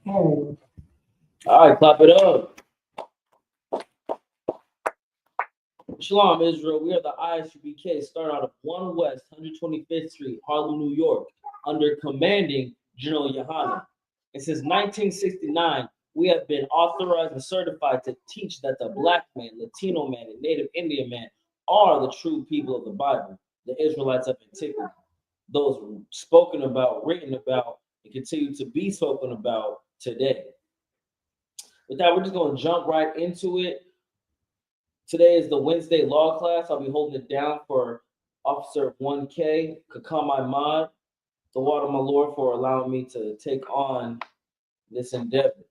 All right, clap it up. Shalom, Israel. We are the Isupk, start out of 1 West, 125th Street, Harlem, New York, under commanding General Yohana. And since 1969, we have been authorized and certified to teach that the Black man, Latino man, and Native Indian man are the true people of the Bible, the Israelites of antiquity. Those spoken about, written about, and continue to be spoken about today. With that, we're just going to jump right into it. Today is the Wednesday law class. I'll be holding it down for Officer 1K, Kakamai Mod. The water, my Lord, for allowing me to take on this endeavor.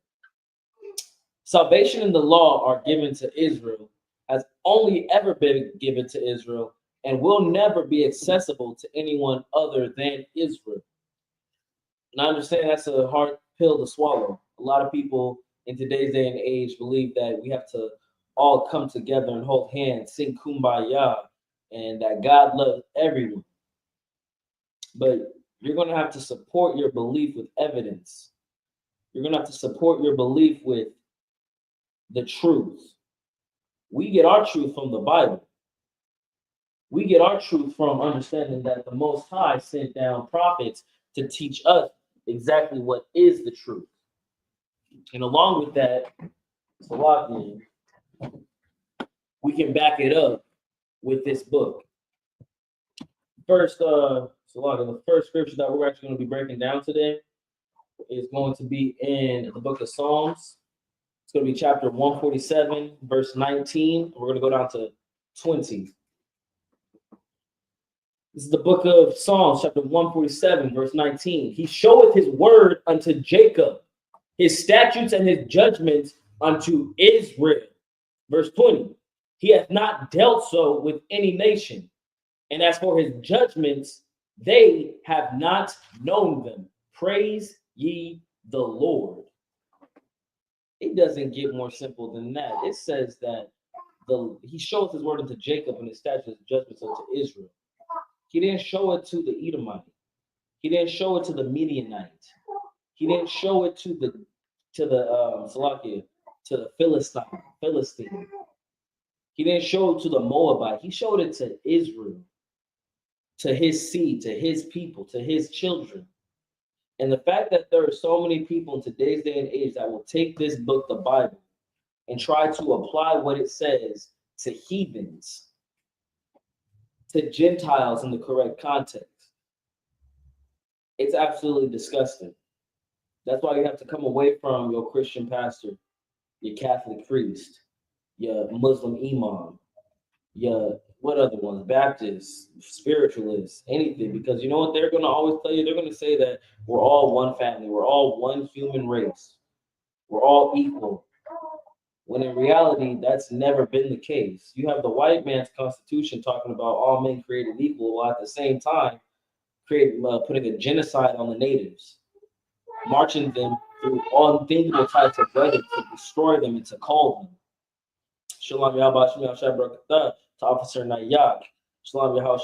Salvation and the law are given to Israel, has only ever been given to Israel, and will never be accessible to anyone other than Israel. And I understand that's a hard pill to swallow. A lot of people in today's day and age believe that we have to all come together and hold hands, sing kumbaya, and that God loves everyone. But you're going to have to support your belief with evidence. You're going to have to support your belief with the truth. We get our truth from the Bible. We get our truth from understanding that the Most High sent down prophets to teach us exactly what is the truth. And along with that, we can back it up with this book. First, the first scripture that we're actually going to be breaking down today is going to be in the book of Psalms. It's going to be chapter 147, verse 19. We're going to go down to 20. This is the book of Psalms, chapter 147, verse 19. He showeth his word unto Jacob, his statutes and his judgments unto Israel. Verse 20. He hath not dealt so with any nation. And as for his judgments, they have not known them. Praise ye the Lord. It doesn't get more simple than that. It says that he shows his word unto Jacob and his statutes and judgments unto Israel. He didn't show it to the Edomite. He didn't show it to the Midianite. He didn't show it to the Philistine. He didn't show it to the Moabite. He showed it to Israel, to his seed, to his people, to his children. And the fact that there are so many people in today's day and age that will take this book, the Bible, and try to apply what it says to heathens, to Gentiles in the correct context, it's absolutely disgusting. That's why you have to come away from your Christian pastor, your Catholic priest, your Muslim imam, your what other ones, Baptists, spiritualists, anything, because you know what they're going to always tell you? They're going to say that we're all one family, we're all one human race, we're all equal. When in reality, that's never been the case. You have the white man's constitution talking about all men created equal, while at the same time putting a genocide on the natives, marching them through unthinkable types of weather to destroy them and to call them. Shalom Yahweh Shem Barakatah to Officer Nayak. Shalom Yahweh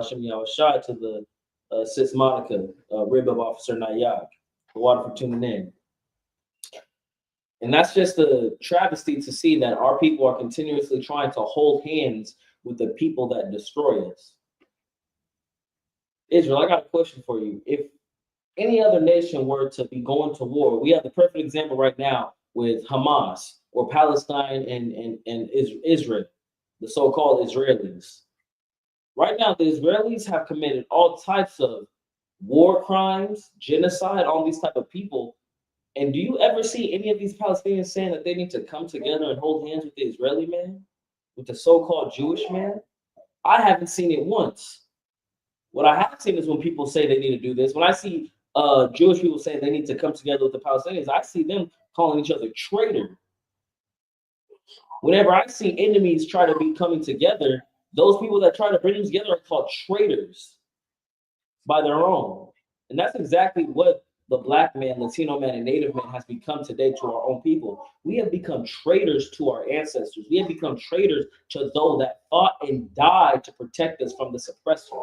Shem Yahweh to the Sis Monica, rib of Officer Nayak. The water for tuning in. And that's just a travesty to see that our people are continuously trying to hold hands with the people that destroy us. Israel, I got a question for you. If any other nation were to be going to war, we have the perfect example right now with Hamas or Palestine and Israel, the so-called Israelis. Right now, the Israelis have committed all types of war crimes, genocide on these type of people. And do you ever see any of these Palestinians saying that they need to come together and hold hands with the Israeli man, with the so-called Jewish man? I haven't seen it once. What I have seen is when people say they need to do this. When I see Jewish people saying they need to come together with the Palestinians, I see them calling each other traitor. Whenever I see enemies try to be coming together, those people that try to bring them together are called traitors by their own. And that's exactly what the Black man, Latino man, and Native man has become today to our own people. We have become traitors to our ancestors. We have become traitors to those that fought and died to protect us from the oppressor.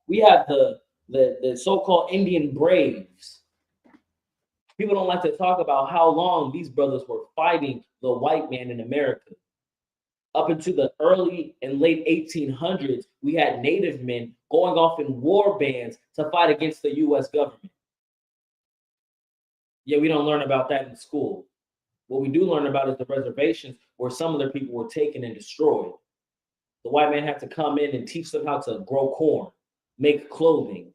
We have the so-called Indian braves People don't like to talk about how long these brothers were fighting the white man in America. Up into the early and late 1800s, we had native men going off in war bands to fight against the US government. Yet we don't learn about that in school. What we do learn about is the reservations where some of their people were taken and destroyed. The white man had to come in and teach them how to grow corn, make clothing.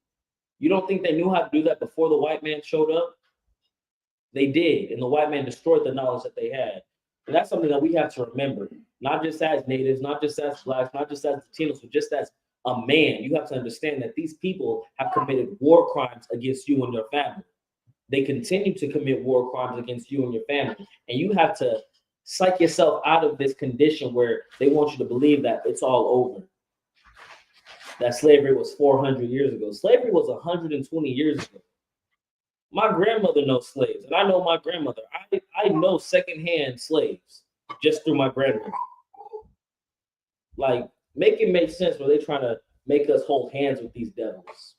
You don't think they knew how to do that before the white man showed up? They did, and the white man destroyed the knowledge that they had. And that's something that we have to remember, not just as natives, not just as blacks, not just as Latinos, but just as a man. You have to understand that these people have committed war crimes against you and your family. They continue to commit war crimes against you and your family. And you have to psych yourself out of this condition where they want you to believe that it's all over. That slavery was 400 years ago. Slavery was 120 years ago. My grandmother knows slaves, and I know my grandmother. I know secondhand slaves just through my grandmother. Like, make it make sense where they're trying to make us hold hands with these devils.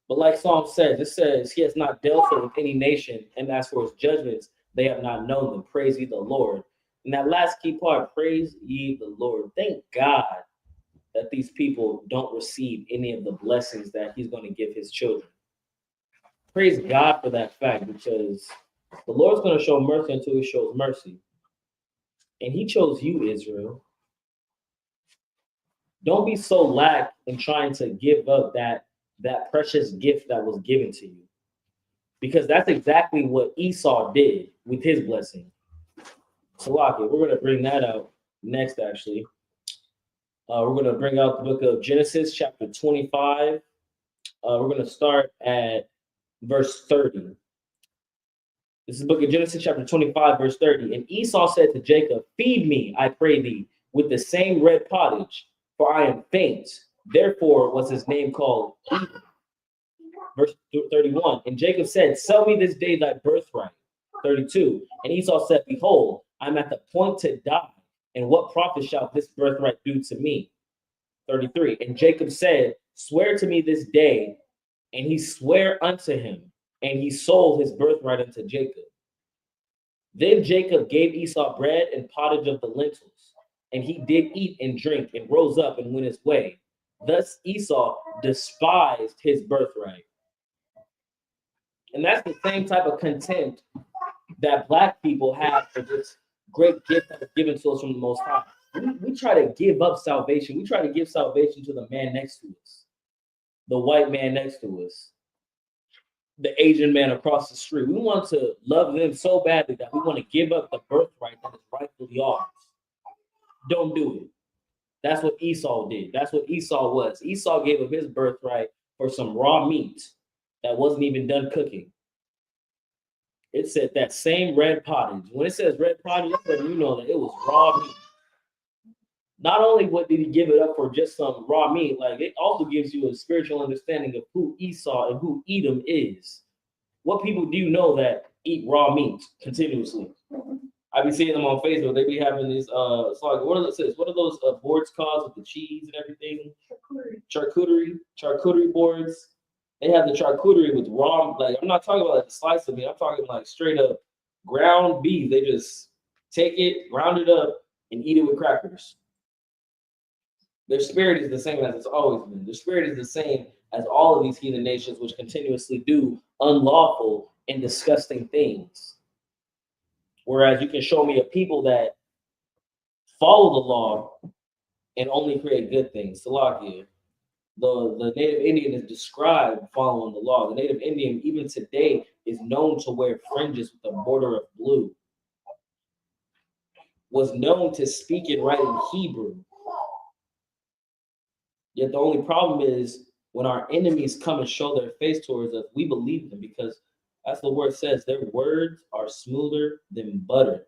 But like Psalm says, it says, he has not dealt with any nation, and as for his judgments, they have not known them. Praise ye the Lord. And that last key part, praise ye the Lord. Thank God that these people don't receive any of the blessings that he's going to give his children. Praise God for that fact, because the Lord's going to show mercy until he shows mercy. And he chose you, Israel. Don't be so lax in trying to give up that precious gift that was given to you, because that's exactly what Esau did with his blessing. Salaki, we're going to bring that out next, actually. We're going to bring out the book of Genesis, chapter 25. We're going to start at verse 30. This is the book of Genesis, chapter 25, verse 30. And Esau said to Jacob, feed me, I pray thee, with the same red pottage, for I am faint. Therefore was his name called Edom. Verse 31. And Jacob said, sell me this day thy birthright. 32. And Esau said, behold, I'm at the point to die, and what profit shall this birthright do to me? 33. And Jacob said, swear to me this day. And he sware unto him, and he sold his birthright unto Jacob. Then Jacob gave Esau bread and pottage of the lentils, and he did eat and drink, and rose up and went his way. Thus Esau despised his birthright. And that's the same type of contempt that Black people have for this great gift that was given to us from the Most High. We try to give up salvation. We try to give salvation to the man next to us, the white man next to us, the Asian man across the street. We want to love them so badly that we want to give up the birthright that is rightfully ours. Don't do it. That's what Esau did. That's what Esau was. Esau gave up his birthright for some raw meat that wasn't even done cooking. It said that same red pottage. When it says red pottage, that's letting you know that it was raw meat. Not only what did he give it up for just some raw meat, like it also gives you a spiritual understanding of who Esau and who Edom is. What people do you know that eat raw meat continuously? I be seeing them on Facebook. They be having these it's like, what are those boards called with the cheese and everything? Charcuterie boards. They have the charcuterie with raw, like I'm not talking about like a slice of meat, I'm talking like straight up ground beef. They just take it, ground it up, and eat it with crackers. Their spirit is the same as it's always been. Their spirit is the same as all of these heathen nations, which continuously do unlawful and disgusting things. Whereas you can show me a people that follow the law and only create good things. Salakia. The Native Indian is described following the law. The Native Indian, even today, is known to wear fringes with a border of blue. Was known to speak and write in Hebrew. Yet the only problem is when our enemies come and show their face towards us, we believe them because, as the word says, their words are smoother than butter.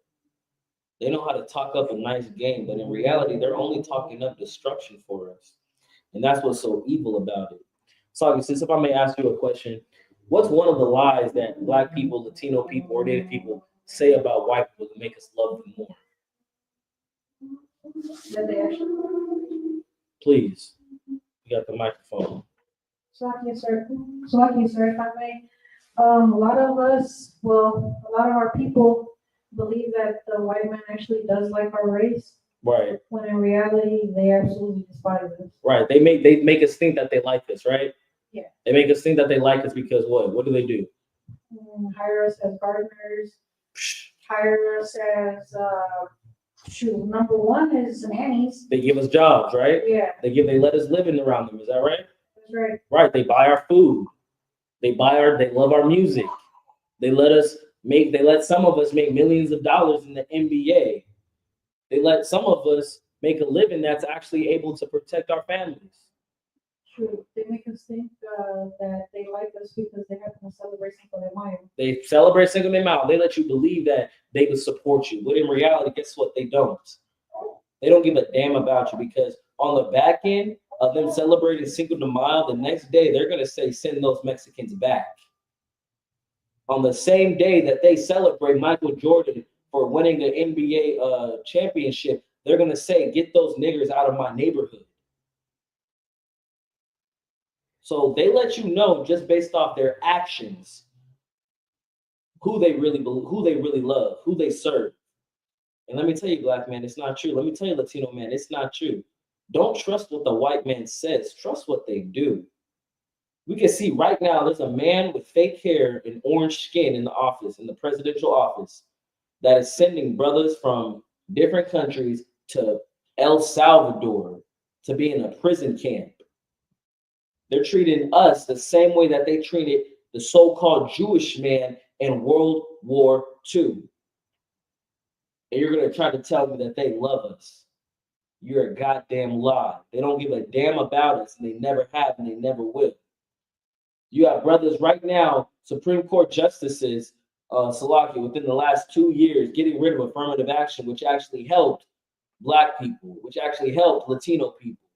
They know how to talk up a nice game, but in reality, they're only talking up destruction for us. And that's what's so evil about it. So, since if I may ask you a question, what's one of the lies that Black people, Latino people, or Native people say about white people to make us love them more? That they actually. Please, you got the microphone. So I can, sir, if I may, A lot of us, well, a lot of our people believe that the white man actually does like our race, Right. when in reality they absolutely despise us. Right. They make us think that they like us, right? Yeah. They make us think that they like us because what? What do they do? Hire us as gardeners, hire us as number one is nannies. They give us jobs, right? Yeah, They let us live in around them. Is that right? that's right. Right. They buy our food. They love our music. They let some of us make millions of dollars in the NBA. They let some of us make a living that's actually able to protect our families. True. They make us think that they like us because they happen to celebrate Cinco de Mayo. They celebrate Cinco de Mayo. They let you believe that they would support you. But in reality, guess what? They don't. They don't give a damn about you because on the back end of them celebrating Cinco de Mayo, the next day they're going to say, send those Mexicans back. On the same day that they celebrate Michael Jordan for winning the NBA championship, they're going to say, get those niggers out of my neighborhood. So they let you know just based off their actions who they really love, who they serve. And let me tell you, black man, it's not true. Let me tell you, Latino man, it's not true. Don't trust what the white man says. Trust what they do. We can see right now there's a man with fake hair and orange skin in the office, in the presidential office, that is sending brothers from different countries to El Salvador to be in a prison camp. They're treating us the same way that they treated the so-called Jewish man in World War II. And you're going to try to tell me that they love us. You're a goddamn lie. They don't give a damn about us, and they never have, and they never will. You have brothers right now, Supreme Court justices, Salaki, within the last 2 years, getting rid of affirmative action, which actually helped Black people, which actually helped Latino people,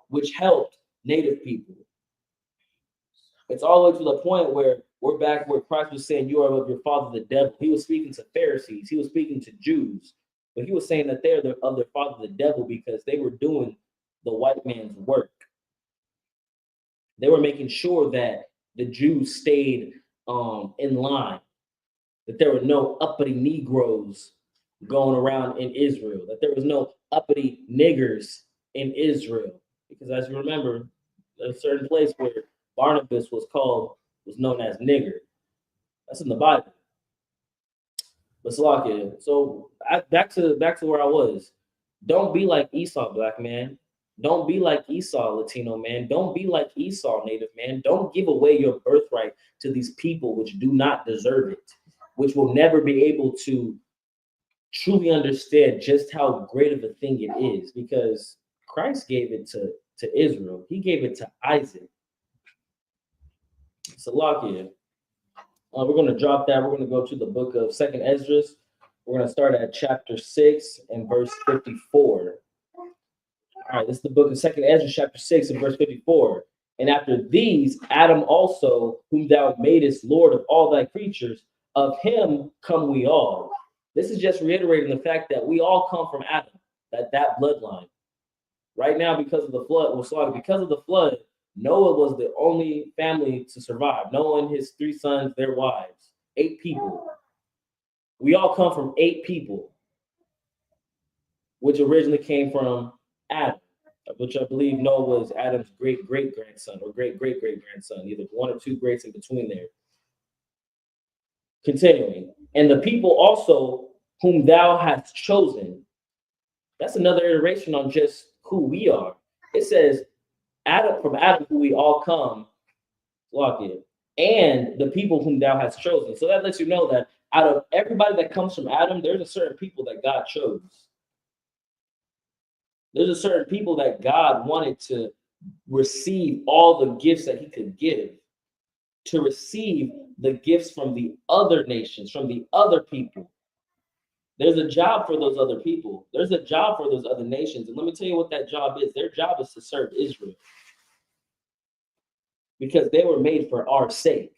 which helped Native people. It's all the way to the point where we're back where Christ was saying, you are of your father, the devil. He was speaking to Pharisees. He was speaking to Jews. But he was saying that they're of their father, the devil, because they were doing the white man's work. They were making sure that the Jews stayed in line, that there were no uppity Negroes going around in Israel, that there was no uppity niggers in Israel. Because as you remember, there's a certain place where Barnabas was known as nigger. That's in the Bible. But Salakia, so back to where I was. Don't be like Esau, black man. Don't be like Esau, Latino man. Don't be like Esau, Native man. Don't give away your birthright to these people which do not deserve it, which will never be able to truly understand just how great of a thing it is, because Christ gave it to Israel. He gave it to Isaac. Salakia. We're going to drop that. We're going to go to the book of Second Esdras. We're going to start at chapter 6 and verse 54. All right, this is the book of Second Esdras, chapter 6 and verse 54. And after these, Adam also, whom thou madest Lord of all thy creatures, of him come we all. This is just reiterating the fact that we all come from Adam, that bloodline. Right now, because of the flood, because of the flood, Noah was the only family to survive. Noah and his 3 sons, their wives, 8 people. We all come from 8 people, which originally came from Adam, which I believe Noah was Adam's great-great-grandson or great-great-great-grandson, either 1 or 2 greats in between there. Continuing, and the people also whom thou hast chosen. That's another iteration on just who we are. It says, from Adam, who we all come, and the people whom thou hast chosen. So that lets you know that out of everybody that comes from Adam, there's a certain people that God chose. There's a certain people that God wanted to receive all the gifts that he could give, to receive the gifts from the other nations, from the other people. There's a job for those other people. There's a job for those other nations. And let me tell you what that job is. Their job is to serve Israel, because they were made for our sake.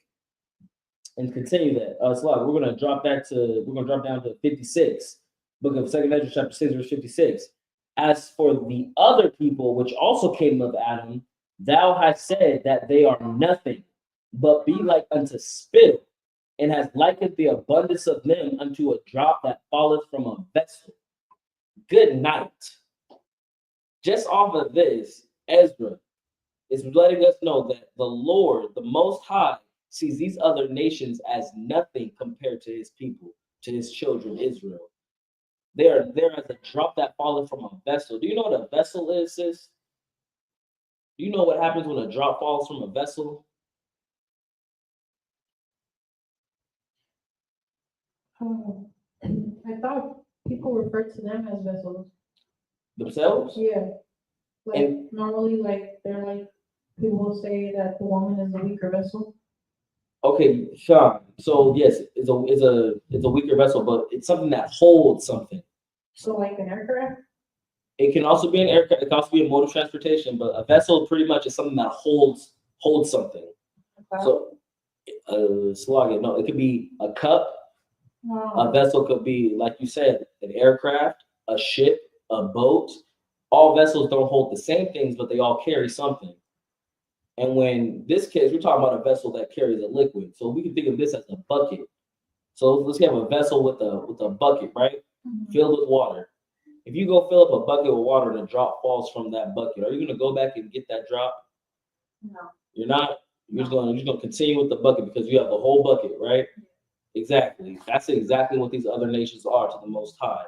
And continue that. We're gonna drop down to 56. Book of Second Ezra, chapter 6, verse 56. As for the other people which also came of Adam, thou hast said that they are nothing, but be like unto spittle, and has likened the abundance of them unto a drop that falleth from a vessel. Good night. Just off of this, Ezra is letting us know that the Lord, the Most High, sees these other nations as nothing compared to his people, to his children, Israel. They are there as a drop that falleth from a vessel. Do you know what a vessel is, sis? Do you know what happens when a drop falls from a vessel? I thought people referred to them as vessels. Themselves? Yeah. Like And normally, like they're like people say that the woman is the weaker vessel. okay, Sean. So yes, it's a weaker vessel, but it's something that holds something. So like an aircraft. It can also be an aircraft. It can also be a mode of transportation. But a vessel pretty much is something that holds something. So, slogan. No, it could be a cup. A vessel could be, like you said, an aircraft, a ship, a boat. All vessels don't hold the same things, but they all carry something. And when this case, we're talking about a vessel that carries a liquid. So we can think of this as a bucket. So let's have a vessel with a bucket, right? Filled with water. If you go fill up a bucket with water and a drop falls from that bucket, are you gonna go back and get that drop? No. You're not. You're just gonna continue with the bucket because you have the whole bucket, right? Exactly. That's exactly what these other nations are to the Most High.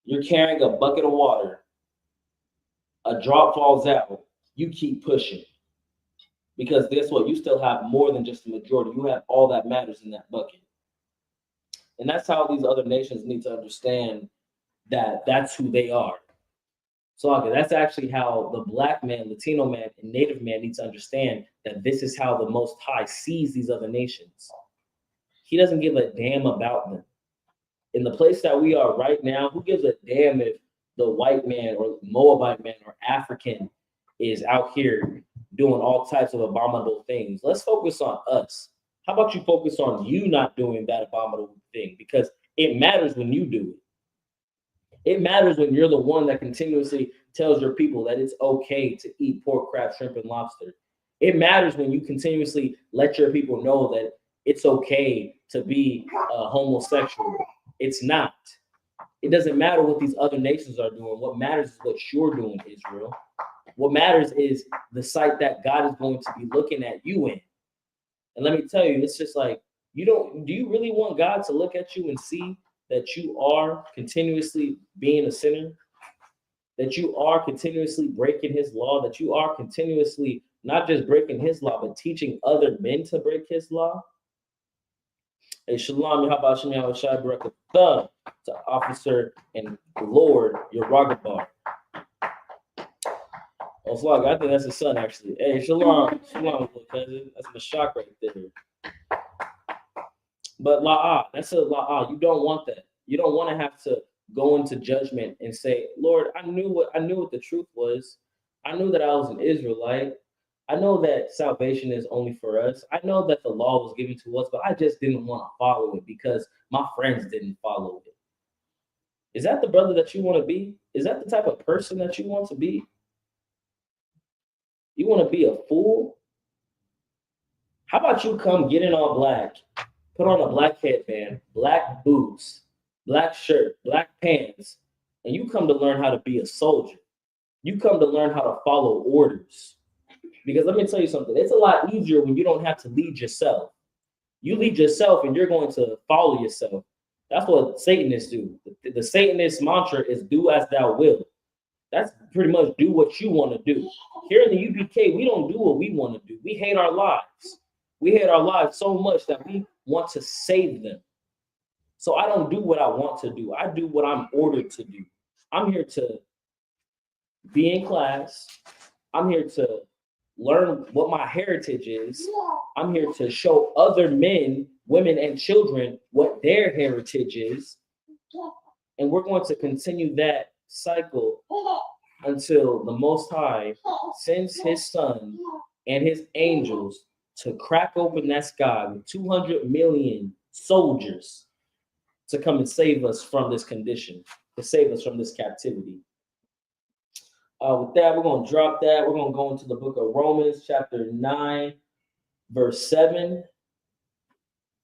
You're carrying a bucket of water. A drop falls out. You keep pushing because guess what? You still have more than just the majority. You have all that matters in that bucket, and that's how these other nations need to understand that that's who they are. So okay, that's actually how the black man, Latino man, and Native man need to understand that this is how the Most High sees these other nations. He doesn't give a damn about them. In the place that we are right now, who gives a damn if the white man or Moabite man or African is out here doing all types of abominable things? Let's focus on us. How about you focus on you not doing that abominable thing? Because it matters when you do it. It matters when you're the one that continuously tells your people that it's okay to eat pork, crab, shrimp, and lobster. It matters when you continuously let your people know that it's okay to be homosexual. It's not. It doesn't matter what these other nations are doing. What matters is what you're doing, Israel. What matters is the sight that God is going to be looking at you in. And let me tell you, it's just like, do you really want God to look at you and see that you are continuously being a sinner? That you are continuously breaking his law? That you are continuously not just breaking his law, but teaching other men to break his law? Hey, Shalom, Yahabashim Yahushai Barakatah to Officer and Lord Yeragabar. Oh, Slug, I think that's his son, actually. Hey, Shalom, little cousin. That's Mashak right there. But la'ah, that's a la'ah. You don't want that. You don't want to have to go into judgment and say, Lord, I knew what the truth was. I knew that I was an Israelite. I know that salvation is only for us. I know that the law was given to us, but I just didn't want to follow it because my friends didn't follow it. Is that the brother that you want to be? Is that the type of person that you want to be? You want to be a fool? How about you come get in all black, put on a black headband, black boots, black shirt, black pants, and you come to learn how to be a soldier. You come to learn how to follow orders. Because let me tell you something, it's a lot easier when you don't have to lead yourself. You lead yourself and you're going to follow yourself. That's what Satanists do. The Satanist mantra is do as thou wilt. That's pretty much do what you want to do. Here in the UPK, we don't do what we want to do. We hate our lives. We hate our lives so much that we want to save them. So I don't do what I want to do. I do what I'm ordered to do. I'm here to be in class. I'm here to learn what my heritage is. I'm here to show other men, women, and children what their heritage is. And we're going to continue that cycle until the Most High sends his son and his angels to crack open that sky with 200 million soldiers to come and save us from this condition, to save us from this captivity. With that, we're going to drop that. We're going to go into the book of Romans, chapter 9, verse 7.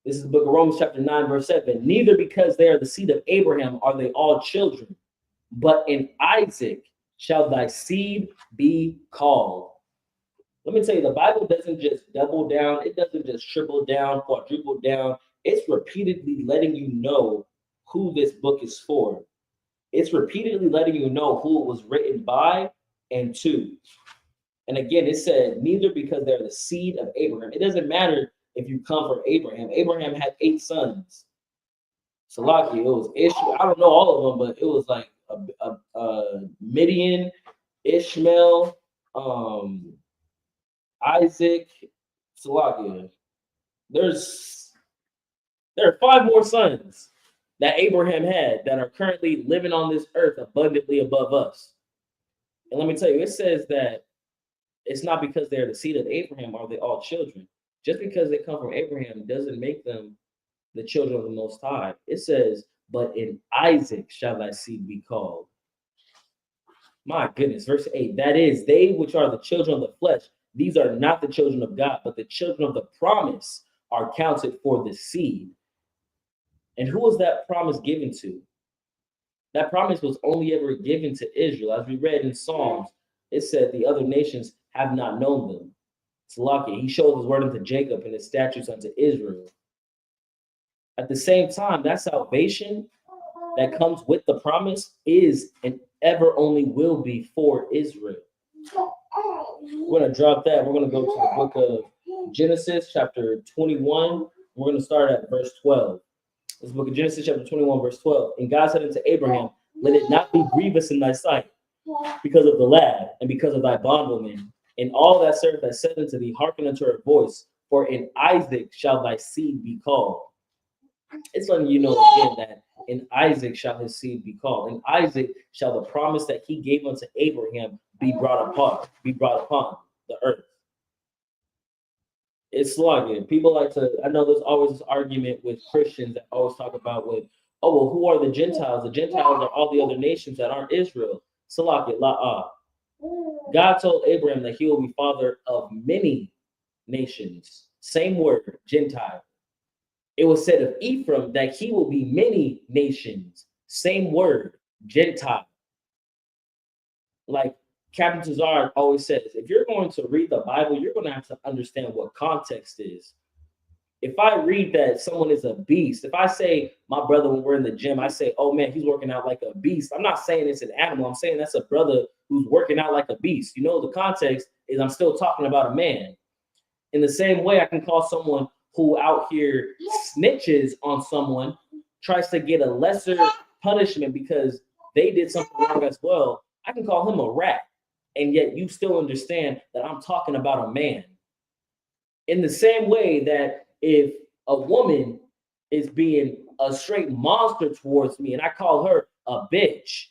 This is the book of Romans chapter 9, verse 7. Neither because they are the seed of Abraham are they all children, but in Isaac shall thy seed be called. Let me tell you, the Bible doesn't just double down. It doesn't just triple down, quadruple down. It's repeatedly letting you know who this book is for. It's repeatedly letting you know who it was written by and to. And again, it said, neither because they're the seed of Abraham. It doesn't matter if you come from Abraham. Abraham had 8 sons. Salaki, it was Ishmael. I don't know all of them, but it was like a Midian, Ishmael, Isaac, Salaki. There are 5 more sons that Abraham had that are currently living on this earth abundantly above us. And let me tell you, it says that it's not because they're the seed of Abraham are they all children. Just because they come from Abraham doesn't make them the children of the Most High. It says, but in Isaac shall thy seed be called. My goodness, verse 8, that is, they which are the children of the flesh, these are not the children of God, but the children of the promise are counted for the seed. And who was that promise given to? That promise was only ever given to Israel. As we read in Psalms, it said the other nations have not known them. It's lucky. He showed his word unto Jacob and his statutes unto Israel. At the same time, that salvation that comes with the promise is and ever only will be for Israel. We're going to drop that. We're going to go to the book of Genesis, chapter 21. We're going to start at verse 12. This book of Genesis, chapter 21, verse 12. And God said unto Abraham, let it not be grievous in thy sight, because of the lad, and because of thy bondwoman, and all that serve that said unto thee, hearken unto her voice, for in Isaac shall thy seed be called. It's letting you know again that in Isaac shall his seed be called. In Isaac shall the promise that he gave unto Abraham be brought upon the earth. It's slugging. People like to, I know there's always this argument with Christians that always talk about with, oh, well, who are the Gentiles? The Gentiles are all the other nations that aren't Israel. Salaki, la'ah. God told Abraham that he will be father of many nations. Same word, Gentile. It was said of Ephraim that he will be many nations. Same word, Gentile. Like Captain Tazar always says, if you're going to read the Bible, you're going to have to understand what context is. If I read that someone is a beast, if I say my brother when we're in the gym, I say, oh man, he's working out like a beast. I'm not saying it's an animal. I'm saying that's a brother who's working out like a beast. You know, the context is I'm still talking about a man. In the same way, I can call someone who out here snitches on someone, tries to get a lesser punishment because they did something wrong as well. I can call him a rat. And yet you still understand that I'm talking about a man. In the same way that if a woman is being a straight monster towards me and I call her a bitch,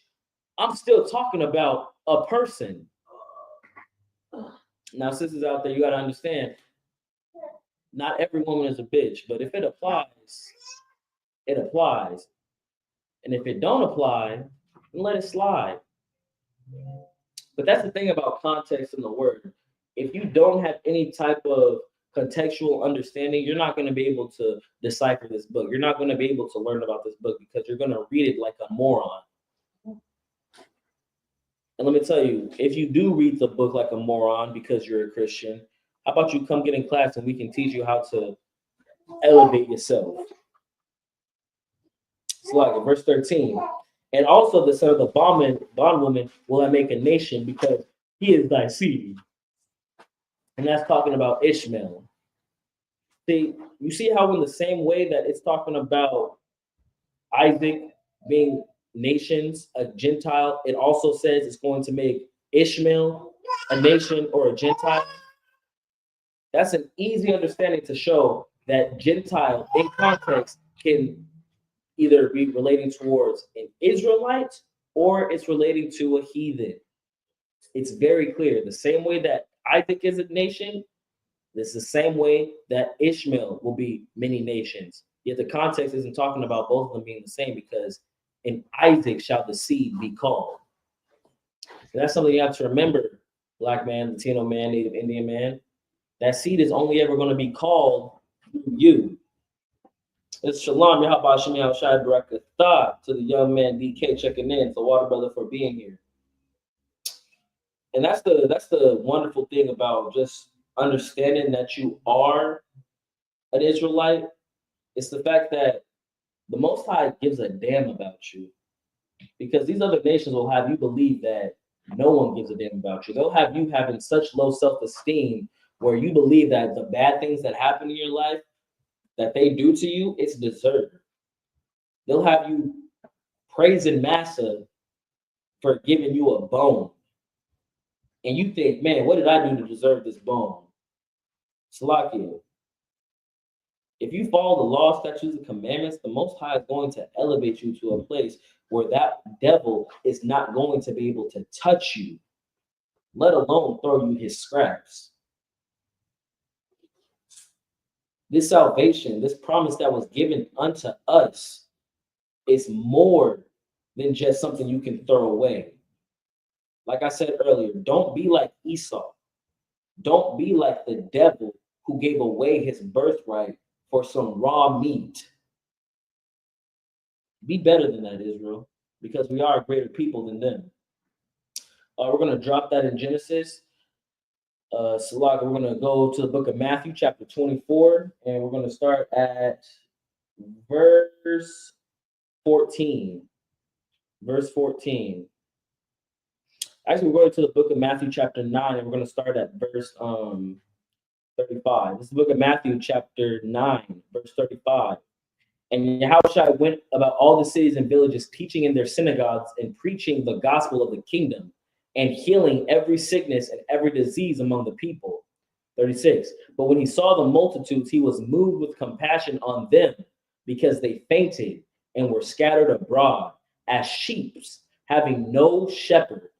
I'm still talking about a person. Now, sisters out there, you got to understand, not every woman is a bitch, but if it applies, it applies. And if it don't apply, then let it slide. But that's the thing about context in the word. If you don't have any type of contextual understanding, you're not going to be able to decipher this book. You're not going to be able to learn about this book because you're going to read it like a moron. And let me tell you, if you do read the book like a moron because you're a Christian, how about you come get in class and we can teach you how to elevate yourself. So like verse 13. And also the son of the bondwoman will I make a nation because he is thy seed. And that's talking about Ishmael. See, you see how in the same way that it's talking about Isaac being nations, a Gentile, it also says it's going to make Ishmael a nation or a Gentile. That's an easy understanding to show that Gentile in context can either be relating towards an Israelite or it's relating to a heathen. It's very clear. The same way that Isaac is a nation, it's the same way that Ishmael will be many nations. Yet the context isn't talking about both of them being the same because in Isaac shall the seed be called. And that's something you have to remember, Black man, Latino man, Native Indian man. That seed is only ever going to be called through you. It's Shalom, Yahaba Shemi Shai Barakatah to the young man DK checking in. So water brother for being here. And that's the wonderful thing about just understanding that you are an Israelite. It's the fact that the Most High gives a damn about you. Because these other nations will have you believe that no one gives a damn about you. They'll have you having such low self-esteem where you believe that the bad things that happen in your life that they do to you, it's deserved. They'll have you praising Massa for giving you a bone. And you think, man, what did I do to deserve this bone? Salakia. If you follow the law, statutes, and commandments, the Most High is going to elevate you to a place where that devil is not going to be able to touch you, let alone throw you his scraps. This salvation, this promise that was given unto us is more than just something you can throw away. Like I said earlier, don't be like Esau. Don't be like the devil who gave away his birthright for some raw meat. Be better than that, Israel, because we are a greater people than them. We're going to drop that in Genesis. Salaka, we're going to go to the book of Matthew, chapter 24, and we're going to start at verse 14. Verse 14. Actually, we're going to the book of Matthew, chapter 9, and we're going to start at verse 35. This is the book of Matthew, chapter 9, verse 35. And Yahushua went about all the cities and villages, teaching in their synagogues and preaching the gospel of the kingdom and healing every sickness and every disease among the people. 36. But when he saw the multitudes, he was moved with compassion on them because they fainted and were scattered abroad as sheep, having no shepherd.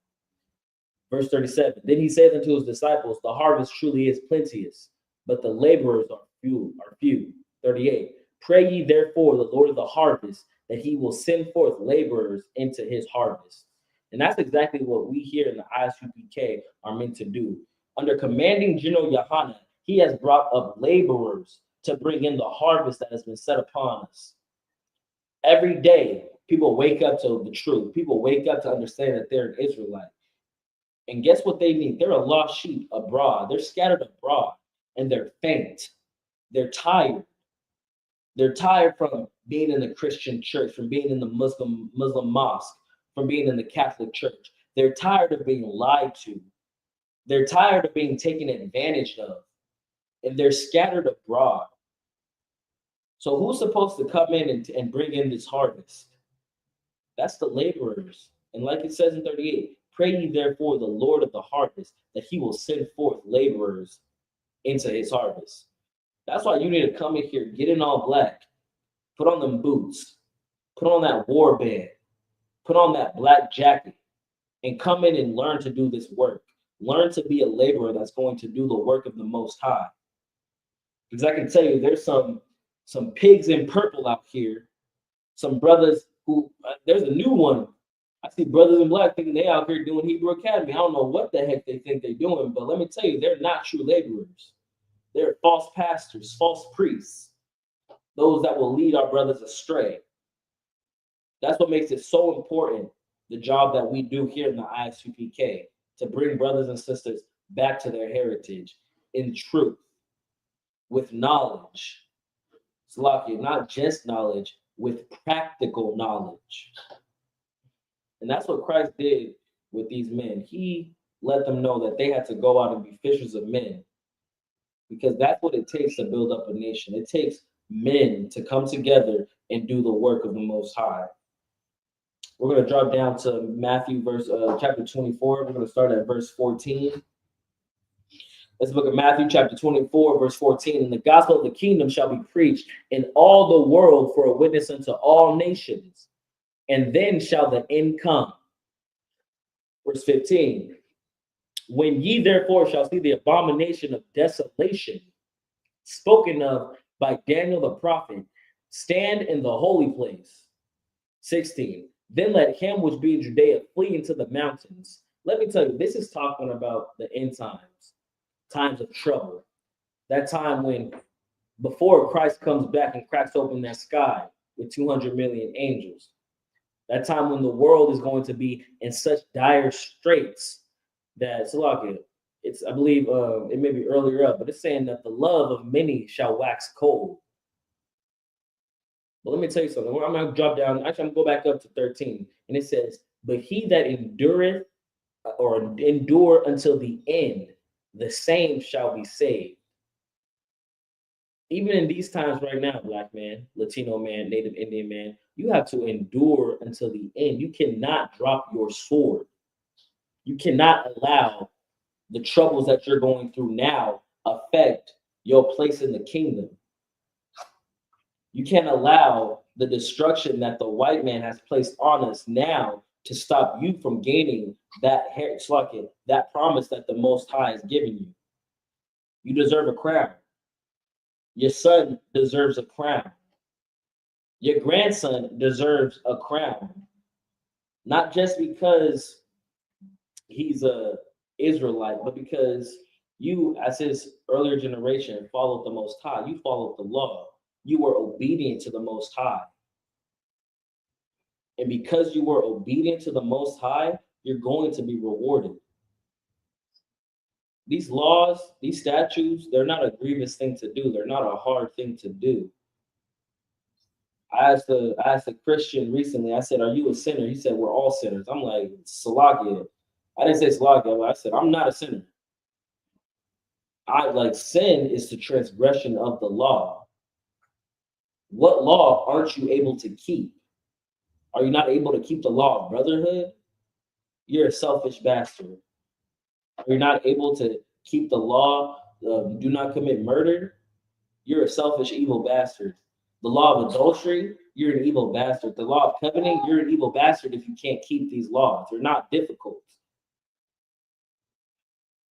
Verse 37. Then he said unto his disciples, the harvest truly is plenteous, but the laborers are few. 38. Pray ye therefore the Lord of the harvest, that he will send forth laborers into his harvest. And that's exactly what we here in the Isupk are meant to do. Under commanding General Yohanan, he has brought up laborers to bring in the harvest that has been set upon us. Every day, people wake up to the truth. People wake up to understand that they're an Israelite. And guess what they need? They're a lost sheep abroad. They're scattered abroad, and they're faint. They're tired. They're tired from being in the Christian church, from being in the Muslim mosque, from being in the Catholic church. They're tired of being lied to. They're tired of being taken advantage of. And they're scattered abroad. So who's supposed to come in and bring in this harvest? That's the laborers. And like it says in 38, pray ye therefore the Lord of the harvest, that he will send forth laborers into his harvest. That's why you need to come in here, get in all black, put on them boots, put on that war band, put on that black jacket, and come in and learn to do this work. Learn to be a laborer that's going to do the work of the Most High. Because I can tell you, there's some pigs in purple out here, some brothers who, there's a new one. I see brothers in black thinking they out here doing Hebrew Academy. I don't know what the heck they think they're doing, but let me tell you, they're not true laborers. They're false pastors, false priests, those that will lead our brothers astray. That's what makes it so important, the job that we do here in the Isupk, to bring brothers and sisters back to their heritage in truth, with knowledge. Salakia, not just knowledge, with practical knowledge. And that's what Christ did with these men. He let them know that they had to go out and be fishers of men. Because that's what it takes to build up a nation. It takes men to come together and do the work of the Most High. We're going to drop down to Matthew chapter 24. We're going to start at verse 14. Let's look at Matthew chapter 24, verse 14. And the gospel of the kingdom shall be preached in all the world for a witness unto all nations. And then shall the end come. Verse 15. When ye therefore shall see the abomination of desolation spoken of by Daniel the prophet, stand in the holy place. 16. Then let him which be in Judea flee into the mountains. Let me tell you, this is talking about the end times, times of trouble. That time when before Christ comes back and cracks open that sky with 200 million angels. That time when the world is going to be in such dire straits that Salakia, it's I believe it may be earlier up, but it's saying that the love of many shall wax cold. But let me tell you something. I'm gonna drop down. Actually, I'm gonna go back up to 13, and it says, "But he that endureth or endure until the end, the same shall be saved." Even in these times right now, black man, Latino man, Native Indian man, you have to endure until the end. You cannot drop your sword. You cannot allow the troubles that you're going through now affect your place in the kingdom. You can't allow the destruction that the white man has placed on us now to stop you from gaining that promise that the Most High has given you. You deserve a crown. Your son deserves a crown. Your grandson deserves a crown. Not just because he's a Israelite, but because you, as his earlier generation, followed the Most High. You followed the law. You were obedient to the Most High. And because you were obedient to the Most High, you're going to be rewarded. These laws, these statutes, they're not a grievous thing to do. They're not a hard thing to do. I asked a Christian recently, I said, "Are you a sinner?" He said, "We're all sinners." I'm like, Salakia. I didn't say Salakia, but I said, "I'm not a sinner." Sin is the transgression of the law. What law aren't you able to keep? Are you not able to keep the law of brotherhood? You're a selfish bastard. Are you not able to keep the law of do not commit murder? You're a selfish, evil bastard. The law of adultery, you're an evil bastard. The law of covenant, you're an evil bastard if you can't keep these laws. They're not difficult.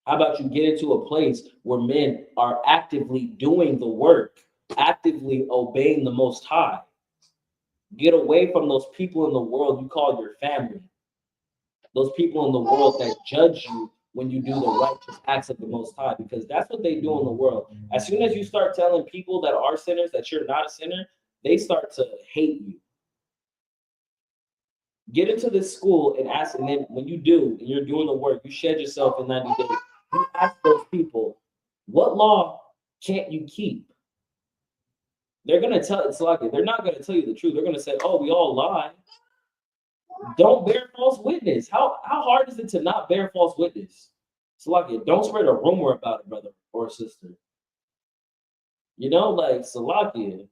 How about you get into a place where men are actively doing the work, actively obeying the Most High? Get away from those people in the world you call your family. Those people in the world that judge you when you do the righteous acts of the Most High, because that's what they do in the world. As soon as you start telling people that are sinners that you're not a sinner, they start to hate you. Get into this school and ask, and then when you do, and you're doing the work, you shed yourself in 90 days, you ask those people, what law can't you keep? They're going to tell, it's like, they're not going to tell you the truth. They're going to say, oh, we all lie. Don't bear false witness. How hard is it to not bear false witness? Salakia, don't spread a rumor about it, brother or sister. You know, like Salakia.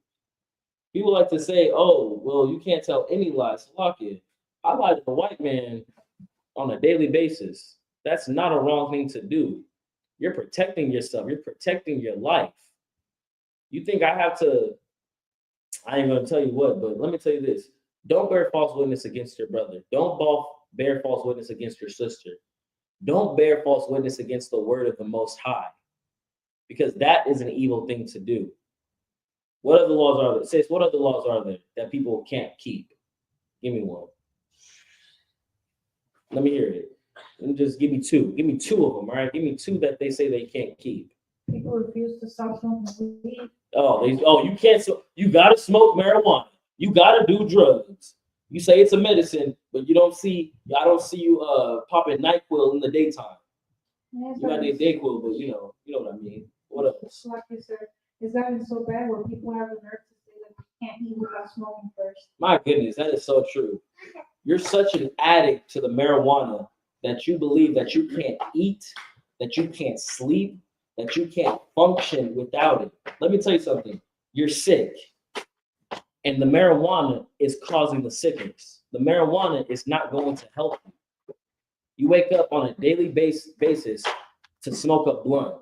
People like to say, oh, well, you can't tell any lies. Salakia. I lie to the white man on a daily basis. That's not a wrong thing to do. You're protecting yourself. You're protecting your life. You think I have to, I ain't going to tell you what, but let me tell you this. Don't bear false witness against your brother. Don't bear false witness against your sister. Don't bear false witness against the word of the Most High, because that is an evil thing to do. What other laws are there? Sis, what other laws are there that people can't keep? Give me one. Let me hear it. And just give me two. Give me two of them, all right? Give me two that they say they can't keep. People refuse to stop smoking weed. You can't. You gotta smoke marijuana. You gotta do drugs. You say it's a medicine, but I don't see you popping NyQuil in the daytime. Yeah, you got the Dayquil, but you know what I mean. What else? Like you said, it's gotten so bad where people have the nerve to say that you can't eat without smoking first. My goodness, that is so true. You're such an addict to the marijuana that you believe that you can't eat, that you can't sleep, that you can't function without it. Let me tell you something. You're sick, and the marijuana is causing the sickness. The marijuana is not going to help you. You wake up on a daily basis to smoke a blunt.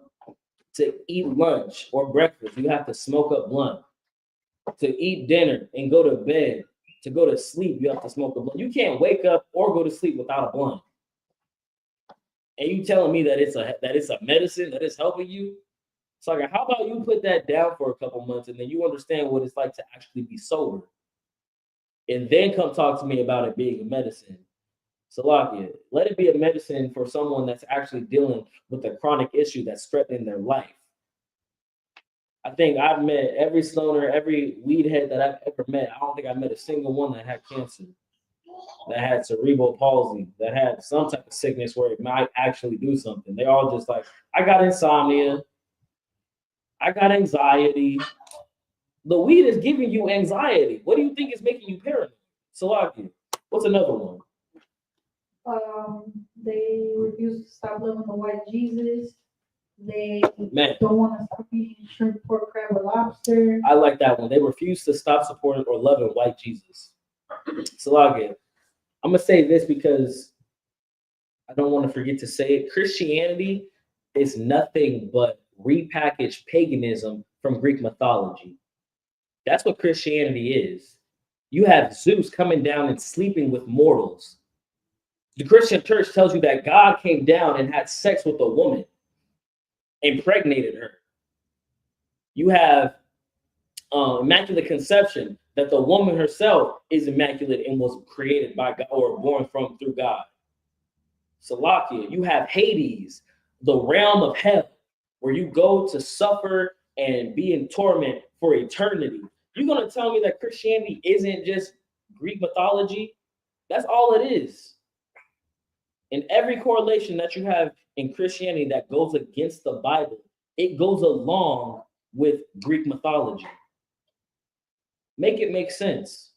To eat lunch or breakfast, you have to smoke a blunt. To eat dinner and go to bed, to go to sleep, you have to smoke a blunt. You can't wake up or go to sleep without a blunt. And you telling me that it's a medicine that is helping you? So like, how about you put that down for a couple months and then you understand what it's like to actually be sober, and then come talk to me about it being a medicine. Salakia, let it be a medicine for someone that's actually dealing with a chronic issue that's threatening their life. I think I've met every stoner, every weed head that I've ever met. I don't think I've met a single one that had cancer, that had cerebral palsy, that had some type of sickness where it might actually do something. They all just like, I got insomnia, I got anxiety. The weed is giving you anxiety. What do you think is making you paranoid? Salaki, what's another one? They refuse to stop loving the white Jesus. They Man, don't want to stop eating shrimp, pork, crab, or lobster. I like that one. They refuse to stop supporting or loving white Jesus. Salaki, I'm gonna say this because I don't want to forget to say it. Christianity is nothing but repackaged paganism from Greek mythology. That's what Christianity is. You have Zeus coming down and sleeping with mortals. The Christian church tells you that God came down and had sex with a woman, impregnated her. You have immaculate conception, that the woman herself is immaculate and was created by God or born from through God. Salakia, you have Hades, the realm of hell, where you go to suffer and be in torment for eternity. You're gonna tell me that Christianity isn't just Greek mythology? That's all it is. And every correlation that you have in Christianity that goes against the Bible, it goes along with Greek mythology. Make it make sense.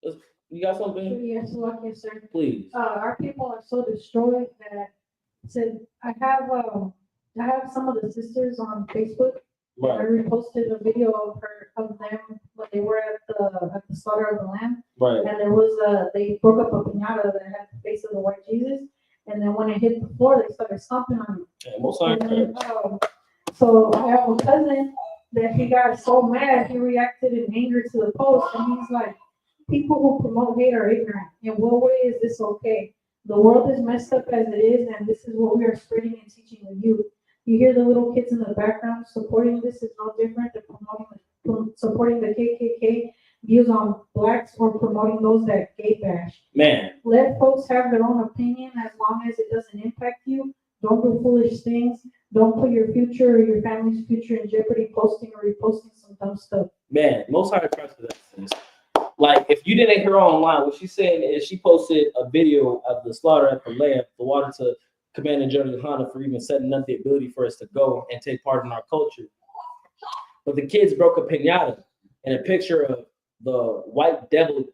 You got something? Yes, lucky sir. Please. Our people are so destroyed that said I have some of the sisters on Facebook. I Right, reposted a video of them when they were at the slaughter of the lamb, right. and there was they broke up a piñata that had the face of the white Jesus, and then when it hit the floor, they started stomping on it. Yeah, most And times, then, so I have a cousin that he got so mad he reacted in anger to the post, and he's like, "People who promote hate are ignorant. In what way is this okay? The world is messed up as it is, and this is what we are spreading and teaching the youth. You hear the little kids in the background supporting this is no different than supporting the KKK views on blacks or promoting those that gay bash. man, Let folks have their own opinion as long as it doesn't impact you. Don't do foolish things. Don't put your future or your family's future in jeopardy posting or reposting some dumb stuff." man, most high Christ for that sense. Like, if you didn't hear her online, what she's saying is she posted a video of the slaughter at the lamb, the water to Commander General Hunter for even setting up the ability for us to go and take part in our culture. But the kids broke a piñata, and a picture of the white devil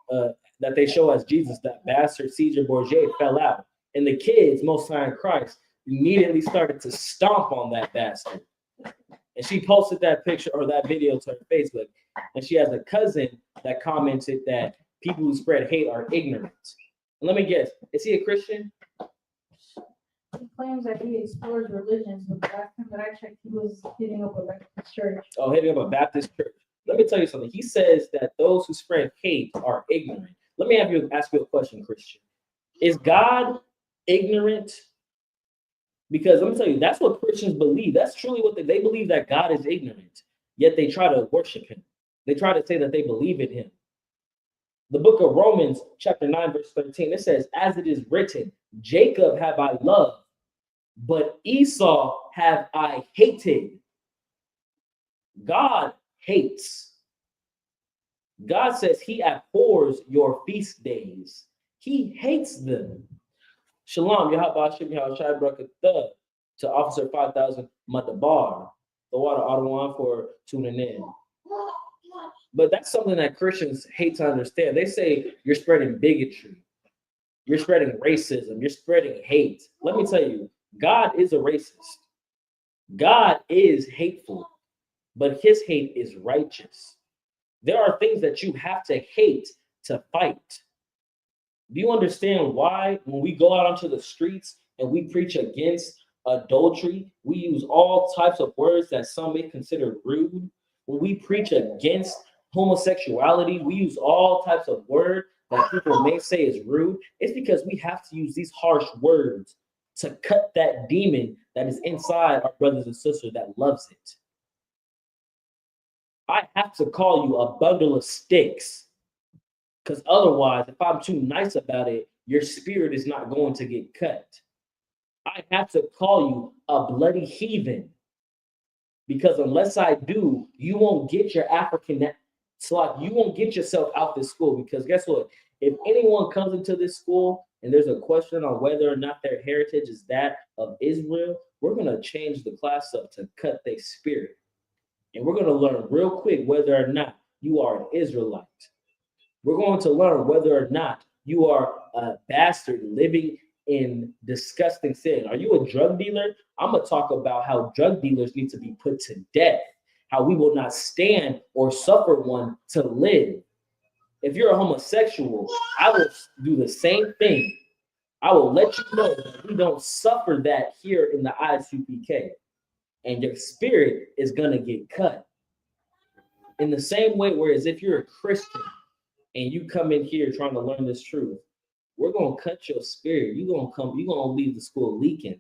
that they show as Jesus, that bastard Caesar Borgia, fell out. And the kids, most high in Christ, immediately started to stomp on that bastard. And she posted that picture or that video to her Facebook. And she has a cousin that commented that people who spread hate are ignorant. And let me guess, is he a Christian? He claims that he explores religions, but the last time that I checked, he was hitting up a Baptist church. Oh, hitting up a Baptist church. Let me tell you something. He says that those who spread hate are ignorant. Let me ask you a question, Christian. Is God ignorant? Because let me tell you, that's what Christians believe. That's truly what they believe, that God is ignorant, yet they try to worship him. They try to say that they believe in him. The book of Romans, chapter 9, verse 13, it says, as it is written, Jacob have I loved, but Esau have I hated. God hates. God says he abhors your feast days. He hates them. Shalom, Yahabashim Yahushai Brakatah to Officer 5000 Matabar, the water Ottawa for tuning in. But that's something that Christians hate to understand. They say you're spreading bigotry, you're spreading racism, you're spreading hate. Let me tell you, God is a racist. God is hateful, but his hate is righteous. There are things that you have to hate to fight. Do you understand why when we go out onto the streets and we preach against adultery, we use all types of words that some may consider rude? When we preach against homosexuality, we use all types of words that people may say is rude. It's because we have to use these harsh words to cut that demon that is inside our brothers and sisters that loves it. I have to call you a bundle of sticks, because otherwise, if I'm too nice about it, your spirit is not going to get cut. I have to call you a bloody heathen, Because unless I do, you won't get your African slot. You won't get yourself out this school. Because guess what? If anyone comes into this school and there's a question on whether or not their heritage is that of Israel, we're going to change the class up to cut their spirit. And we're going to learn real quick whether or not you are an Israelite. We're going to learn whether or not you are a bastard living in disgusting sin. Are you a drug dealer? I'm going to talk about how drug dealers need to be put to death, how we will not stand or suffer one to live. If you're a homosexual, I will do the same thing. I will let you know that we don't suffer that here in the ISUPK. And your spirit is going to get cut. In the same way, whereas if you're a Christian and you come in here trying to learn this truth, we're going to cut your spirit. You're going to leave the school leaking.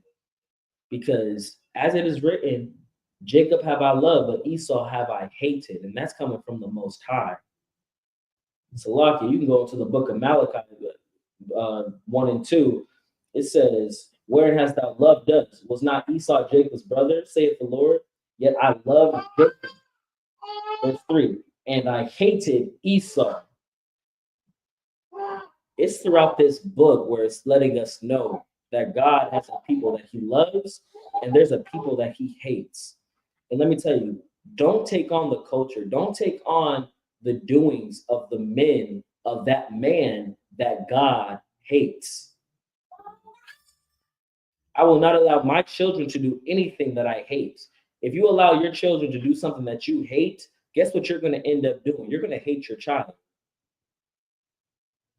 Because as it is written, Jacob have I loved, but Esau have I hated. And that's coming from the Most High. So, Lucky, you can go into the book of Malachi 1 and 2. It says, wherein hast thou loved us? Was not Esau Jacob's brother, saith the Lord? Yet I loved Jacob. Verse 3, and I hated Esau. It's throughout this book where it's letting us know that God has a people that he loves and there's a people that he hates. And let me tell you, don't take on the culture. Don't take on the doings of the men of that man that God hates. I will not allow my children to do anything that I hate. If you allow your children to do something that you hate, guess what you're going to end up doing? You're going to hate your child.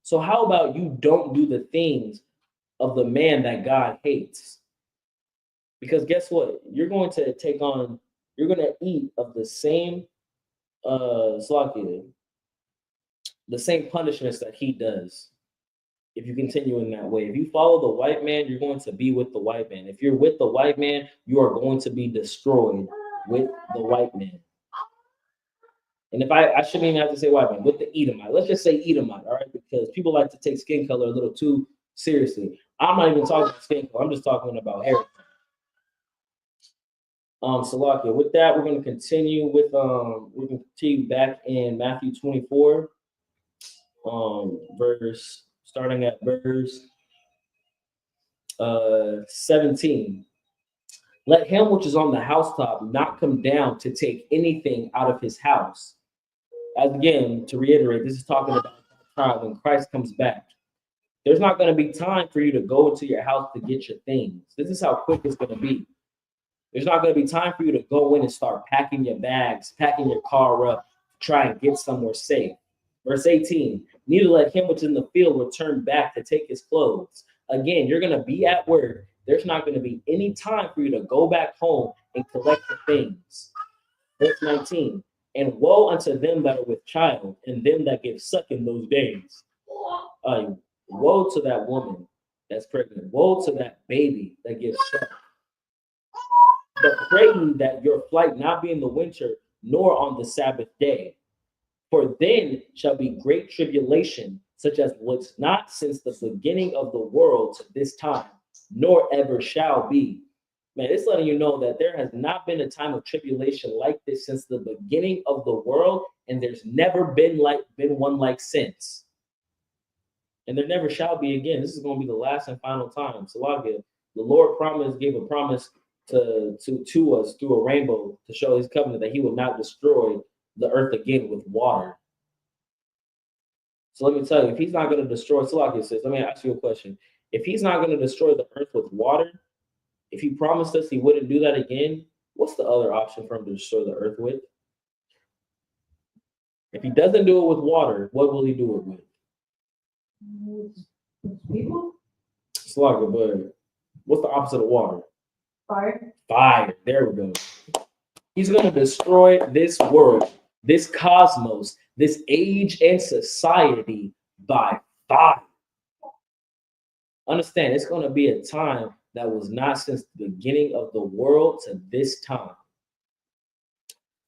So how about you don't do the things of the man that God hates? Because guess what? You're going to you're going to eat of the same the same punishments that he does. If you continue in that way, if you follow the white man, you're going to be with the white man. If you're with the white man, you are going to be destroyed with the white man. And if I shouldn't even have to say white man, with the Edomite. Let's just say Edomite, all right? Because people like to take skin color a little too seriously. I'm not even talking about skin color. I'm just talking about hair. Salakia. With that, we're going to continue with we're going to continue back in Matthew 24, starting at verse 17. Let him which is on the housetop not come down to take anything out of his house. As again, to reiterate, this is talking about the time when Christ comes back. There's not going to be time for you to go into your house to get your things. This is how quick it's going to be. There's not going to be time for you to go in and start packing your bags, packing your car up, try and get somewhere safe. Verse 18, neither let him which is in the field return back to take his clothes. Again, you're going to be at work. There's not going to be any time for you to go back home and collect the things. Verse 19, and woe unto them that are with child and them that give suck in those days. Woe to that woman that's pregnant. Woe to that baby that gives suck. But pray ye that your flight not be in the winter, nor on the Sabbath day. For then shall be great tribulation, such as was not since the beginning of the world to this time, nor ever shall be. Man, it's letting you know that there has not been a time of tribulation like this since the beginning of the world, and there's never been one like since. And there never shall be again. This is going to be the last and final time. So the Lord gave a promise to us through a rainbow to show his covenant that he would not destroy the earth again with water. So let me tell you, if he's not going to destroy, Salakia says, let me ask you a question. If he's not going to destroy the earth with water, if he promised us he wouldn't do that again, what's the other option for him to destroy the earth with? If he doesn't do it with water, what will he do it with? People? Salakia, but what's the opposite of water? Fire. Fire. There we go. He's going to destroy this world, this cosmos, this age and society by fire. Understand, it's going to be a time that was not since the beginning of the world to this time.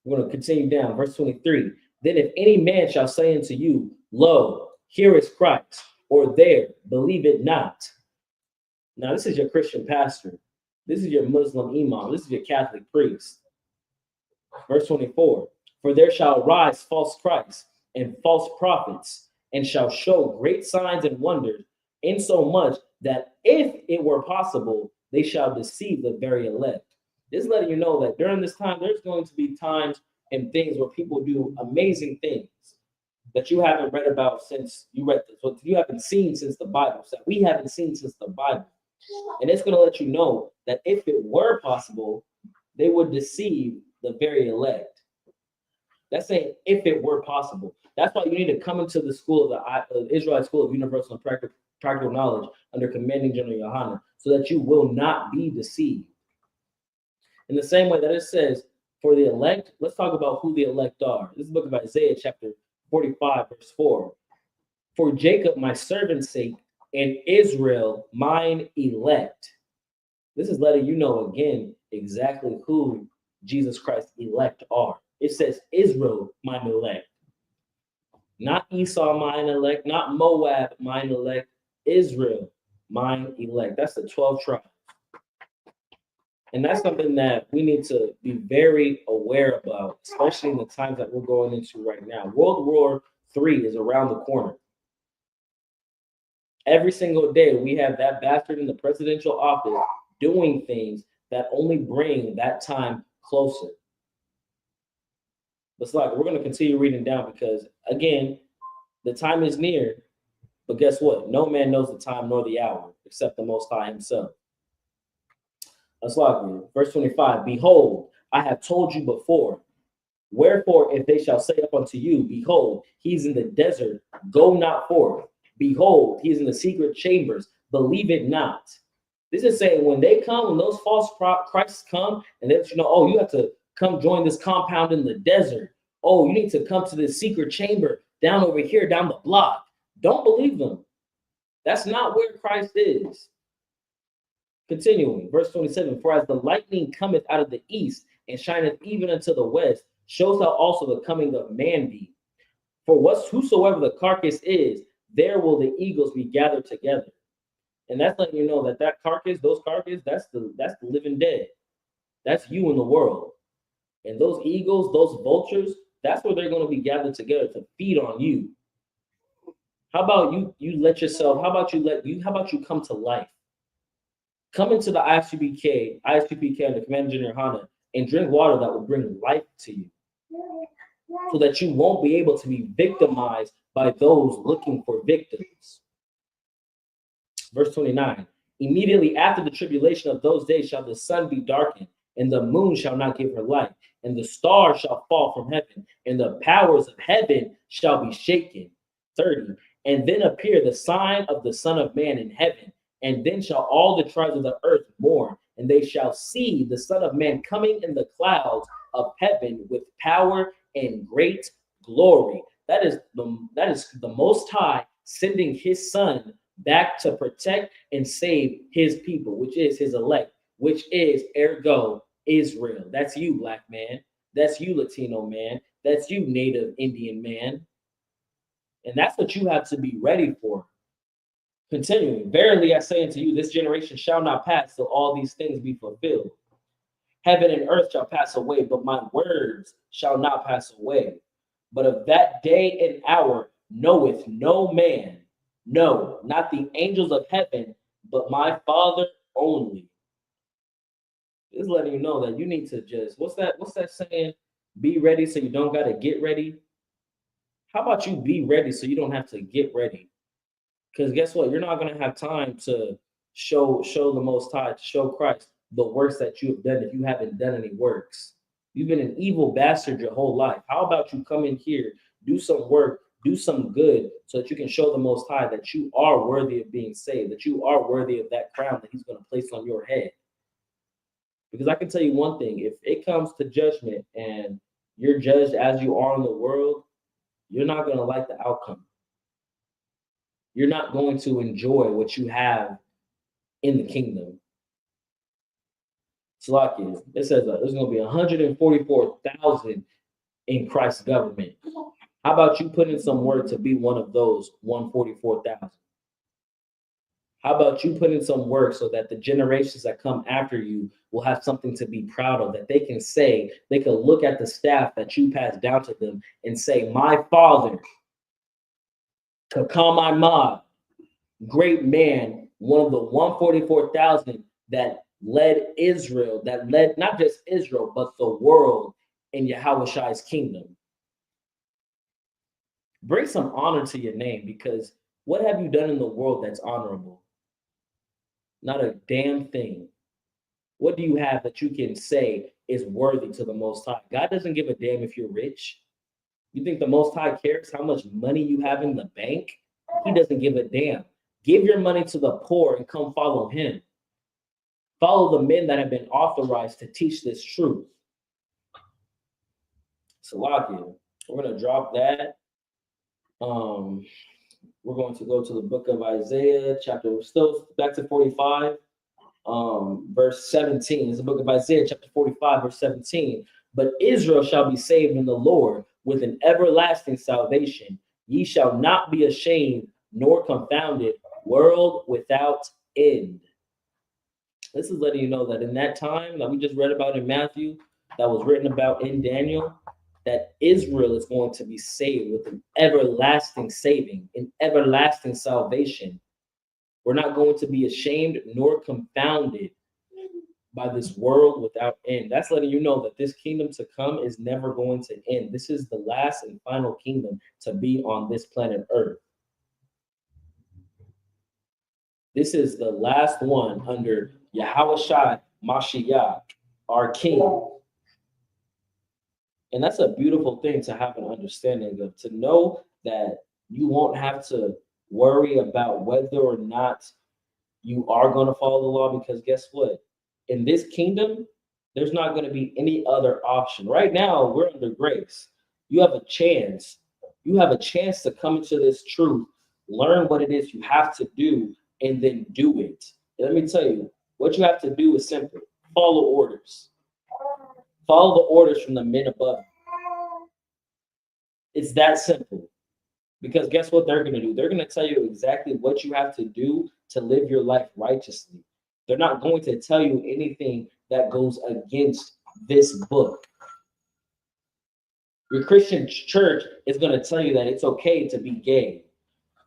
We're going to continue down. Verse 23. Then if any man shall say unto you, lo, here is Christ, or there, believe it not. Now, this is your Christian pastor. This is your Muslim imam. This is your Catholic priest. Verse 24, for there shall rise false Christs and false prophets, and shall show great signs and wonders, insomuch that if it were possible, they shall deceive the very elect. This is letting you know that during this time, there's going to be times and things where people do amazing things that you haven't read about since you read this, what you haven't seen since the Bible, that we haven't seen since the Bible. And it's going to let you know that if it were possible, they would deceive the very elect. That's saying if it were possible. That's why you need to come into the school of the Israelite School of Universal and Practical Knowledge under Commanding General Yohanan, so that you will not be deceived. In the same way that it says, for the elect, let's talk about who the elect are. This is the book of Isaiah, chapter 45, verse 4. For Jacob, my servant's sake, and Israel, mine elect. This is letting you know again exactly who Jesus Christ elect are. It says Israel, mine elect. Not Esau, mine elect. Not Moab, mine elect. Israel, mine elect. That's the 12 tribes. And that's something that we need to be very aware about, especially in the times that we're going into right now. World War III is around the corner. Every single day, we have that bastard in the presidential office doing things that only bring that time closer. But we're going to continue reading down because, again, the time is near. But guess what? No man knows the time nor the hour except the Most High himself. Verse 25, behold, I have told you before. Wherefore, if they shall say up unto you, behold, he's in the desert, go not forth. Behold, he is in the secret chambers, believe it not. This is saying when they come, when those false Christs come, and they let you know, oh, you have to come join this compound in the desert. Oh, you need to come to this secret chamber down over here, down the block. Don't believe them. That's not where Christ is. Continuing, verse 27, for as the lightning cometh out of the east and shineth even unto the west, shows how also the coming of man be. For whosoever the carcass is, there will the eagles be gathered together. And that's letting you know that that carcass, those carcass, that's the living dead. That's you in the world. And those eagles, those vultures, that's where they're going to be gathered together to feed on you. How about you let yourself, how about you come to life? Come into the ISUPK under Commander General Yohanan and drink water that will bring life to you, so that you won't be able to be victimized by those looking for victims. Verse 29, immediately after the tribulation of those days shall the sun be darkened, and the moon shall not give her light, and the stars shall fall from heaven, and the powers of heaven shall be shaken. 30, and then appear the sign of the Son of Man in heaven. And then shall all the tribes of the earth mourn, and they shall see the Son of Man coming in the clouds of heaven with power and great glory. That is the Most High sending his Son back to protect and save his people, which is his elect, which is ergo Israel. That's you, black man. That's you, Latino man. That's you, Native Indian man. And that's what you have to be ready for. Continuing, verily I say unto you, this generation shall not pass till all these things be fulfilled. Heaven and earth shall pass away, but my words shall not pass away. But of that day and hour knoweth no man, no, not the angels of heaven, but my Father only. This is letting you know that you need to just, what's that saying? Be ready so you don't got to get ready. How about you be ready so you don't have to get ready? Because guess what? You're not going to have time to show the Most High, to show Christ the works that you have done if you haven't done any works. You've been an evil bastard your whole life. How about you come in here, do some work, do some good, so that you can show the Most High that you are worthy of being saved, that you are worthy of that crown that he's going to place on your head. Because I can tell you one thing, if it comes to judgment and you're judged as you are in the world, you're not going to like the outcome. You're not going to enjoy what you have in the kingdom. Salakia, it says there's going to be 144,000 in Christ's government. How about you put in some work to be one of those 144,000? How about you put in some work so that the generations that come after you will have something to be proud of, that they can say, they can look at the staff that you passed down to them and say, my father, Kakam Ahmad, great man, one of the 144,000 that led Israel, that led not just Israel, but the world in Yahushai's kingdom. Bring some honor to your name, because what have you done in the world that's honorable? Not a damn thing. What do you have that you can say is worthy to the Most High? God doesn't give a damn if you're rich. You think the Most High cares how much money you have in the bank? He doesn't give a damn. Give your money to the poor and come follow him. Follow the men that have been authorized to teach this truth. Salakia. We're going to drop that. We're going to go to the book of Isaiah, chapter, still back to 45, verse 17. It's the book of Isaiah, chapter 45, verse 17. But Israel shall be saved in the Lord with an everlasting salvation. Ye shall not be ashamed nor confounded, world without end. This is letting you know that in that time that we just read about in Matthew, that was written about in Daniel, that Israel is going to be saved with an everlasting saving, an everlasting salvation. We're not going to be ashamed nor confounded by this world without end. That's letting you know that this kingdom to come is never going to end. This is the last and final kingdom to be on this planet Earth. This is the last one under Yahushua Mashiach, our King. And that's a beautiful thing to have an understanding of, to know that you won't have to worry about whether or not you are going to follow the law, because guess what? In this kingdom, there's not going to be any other option. Right now, we're under grace. You have a chance. You have a chance to come into this truth, learn what it is you have to do, and then do it. And let me tell you, what you have to do is simple. Follow orders. Follow the orders from the men above you. It's that simple. Because guess what they're going to do? They're going to tell you exactly what you have to do to live your life righteously. They're not going to tell you anything that goes against this book. Your Christian church is going to tell you that it's okay to be gay,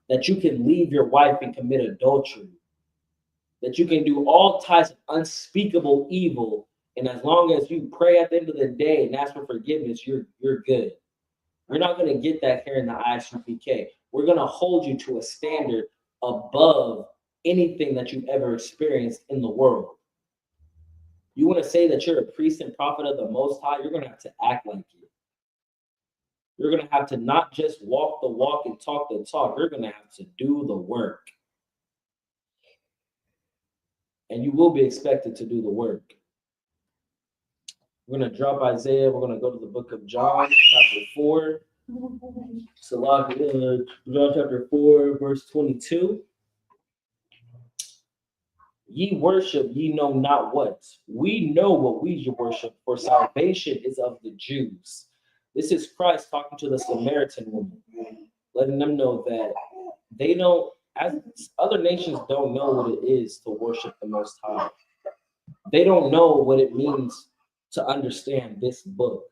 that you can leave your wife and commit adultery, that you can do all types of unspeakable evil, and as long as you pray at the end of the day and ask for forgiveness, you're good. We're not going to get that here in the Isupk. We're going to hold you to a standard above anything that you've ever experienced in the world. You want to say that you're a priest and prophet of the Most High, you're going to have to act like it. You're going to have to not just walk the walk and talk the talk. You're going to have to do the work. And you will be expected to do the work. We're going to drop Isaiah. We're going to go to the book of John, chapter 4. So, John chapter 4, verse 22. Ye worship, ye know not what. We know what we worship, for salvation is of the Jews. This is Christ talking to the Samaritan woman, letting them know that they don't, as other nations don't know what it is to worship the Most High. They don't know what it means to understand this book.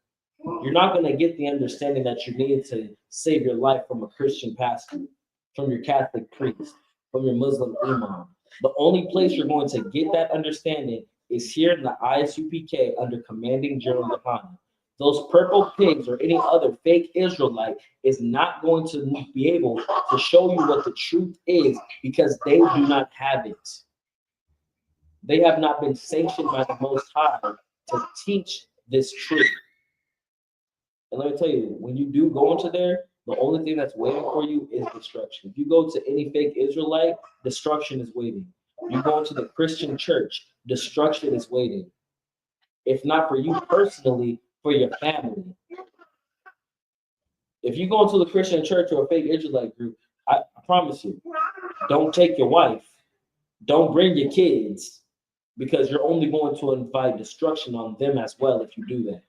You're not going to get the understanding that you need to save your life from a Christian pastor, from your Catholic priest, from your Muslim imam. The only place you're going to get that understanding is here in the Isupk under commanding General Yohanan. Those purple pigs or any other fake Israelite is not going to be able to show you what the truth is, because they do not have it. They have not been sanctioned by the Most High to teach this truth. And let me tell you, when you do go into there, the only thing that's waiting for you is destruction. If you go to any fake Israelite, destruction is waiting. You go into the Christian church, destruction is waiting. If not for you personally, for your family. If you go into the Christian church or a fake Israelite group, I promise you, don't take your wife. Don't bring your kids, because you're only going to invite destruction on them as well if you do that.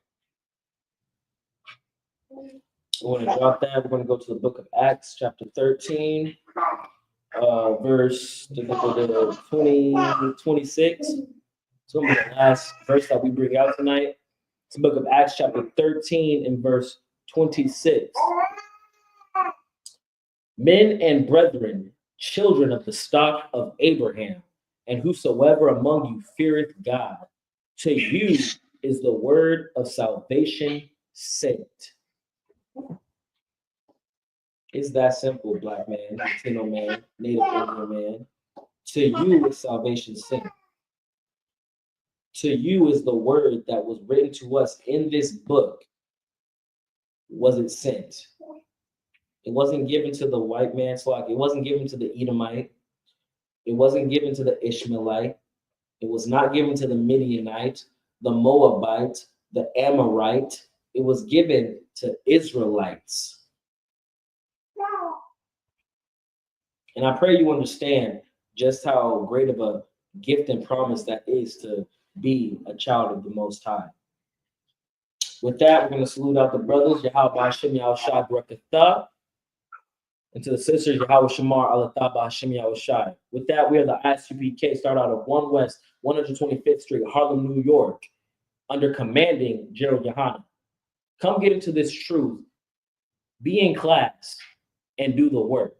We're going to drop that. We're going to go to the book of Acts, chapter 13. verse 20, 26. It's going to be the last verse that we bring out tonight. It's the book of Acts, chapter 13, and verse 26. Men and brethren, children of the stock of Abraham, and whosoever among you feareth God, to you is the word of salvation sent. It's that simple, black man, Latino man, Native Indian man. To you is salvation sent. To you is the word that was written to us in this book. Was it sent? It wasn't given to the white man, Slack. It wasn't given to the Edomite. It wasn't given to the Ishmaelite. It was not given to the Midianite, the Moabite, the Amorite. It was given to Israelites. And I pray you understand just how great of a gift and promise that is to be a child of the Most High. With that, we're going to salute out the brothers, Yahweh Hashem Yahushai Barakatah, and to the sisters, Yahweh Shamar Alatah Hashem Yahushai. With that, we are the Isupk, start out of 1 West 125th Street, Harlem, New York, under commanding General Yohana. Come get into this truth, be in class, and do the work.